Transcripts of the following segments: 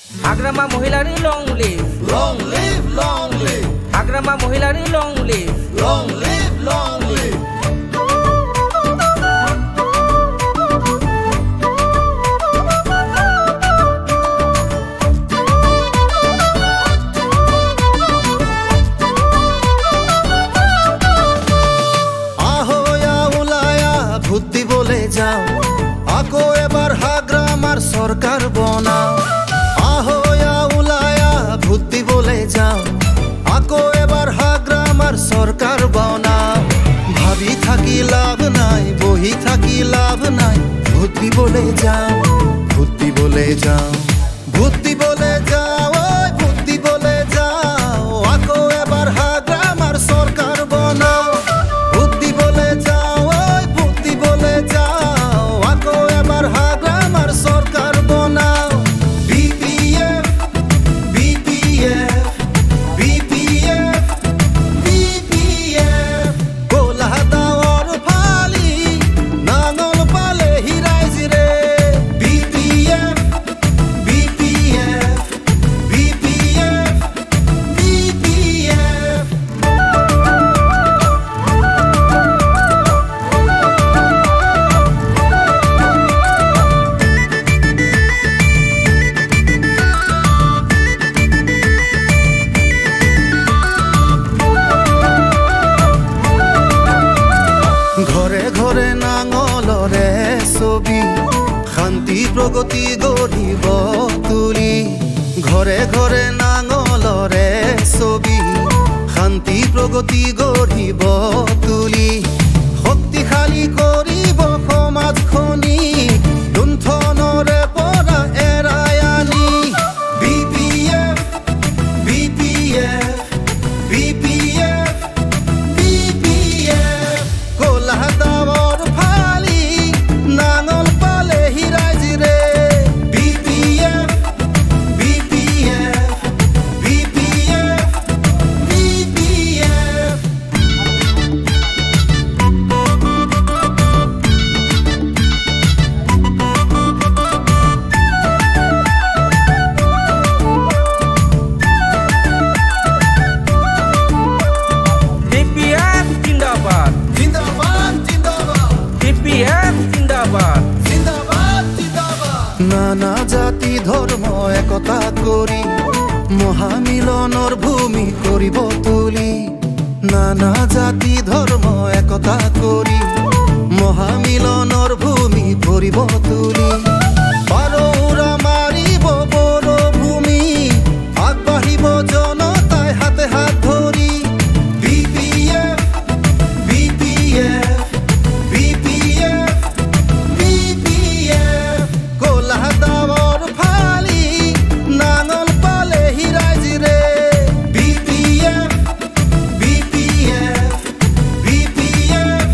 Agrama Mohilari long live. Long live, long live. Agrama Mohilari long live. Long live, long live. বুদ্ধি বলে যাও আকো এবার হাগ্রামার সরকার বনাও আহয়া উলায়া বুদ্ধি বলে যাও আকো এবার হাগ্রামার সরকার বনাও ভাবি থাকি লাভ নাই বহি থাকি লাভ নাই বুদ্ধি বলে যাও বুদ্ধি বলে যাও বুদ্ধি বলে যাও ওই বুদ্ধি বলে যাও আকো এবার হাগ্রামার সরকার বনাও বুদ্ধি বলে যাও সরকার বনাও বিপিএফ বিপিএফ বিপিএফ বিপিএফ গোলা দাওয়ার ফালি নাঙল পালে হিরাইজ রে বিপিএফ বিপিএফ বিপিএফ বিপিএফ ঘরে ঘরে নাঙলরে ছবি শান্তি প্রগতি গঢ়িব তুলি ঘৰে ঘৰে নাঙলৰে ছবি শান্তি প্ৰগতি গঢ়িব তুলি শক্তিশালী কৰিব সমাজখনি লুণ্ঠনৰে পৰা এৰাই আনি বিপিএফ বিপিএফ বিপিএফ বিপিএফ গোলা দাওয়ার ফালি নাঙল পালে হিরাইজ রে BPF BPF BPF BPF DPF জিন্দাবাদ জিন্দাবাদ জিন্দাবাদ DPF জিন্দাবাদ জিন্দাবাদ জিন্দাবাদ নানা জাতি ধর্ম একতা করি মহামিলনৰ ভূমি কৰিব তুলি নানা জাতি ধৰ্ম একতা কৰি মহামিলনৰ ভূমি কৰিব তুলি পাৰৌৰা মাৰিব বড়ো ভূমি আগবাঢ়িব জনতাই হাতে হাত ধৰি বিপিএফ বিপিএফ বিপিএফ বিপিএফ গোলা দাওয়ার ফালি নাঙল পালে হিরাইজ রে BPF BPF BPF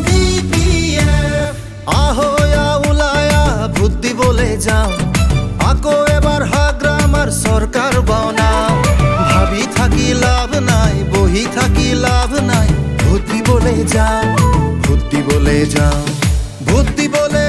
BPF আহয়া Wilayah বুদ্ধি বলে যাও আকো এবার হাগ্রামার সরকার বনাও ভাবি থাকি লাভ নাই বহি থাকি লাভ নাই বুদ্ধি বলে যাও বুদ্ধি বলে যাও বুদ্ধি বলে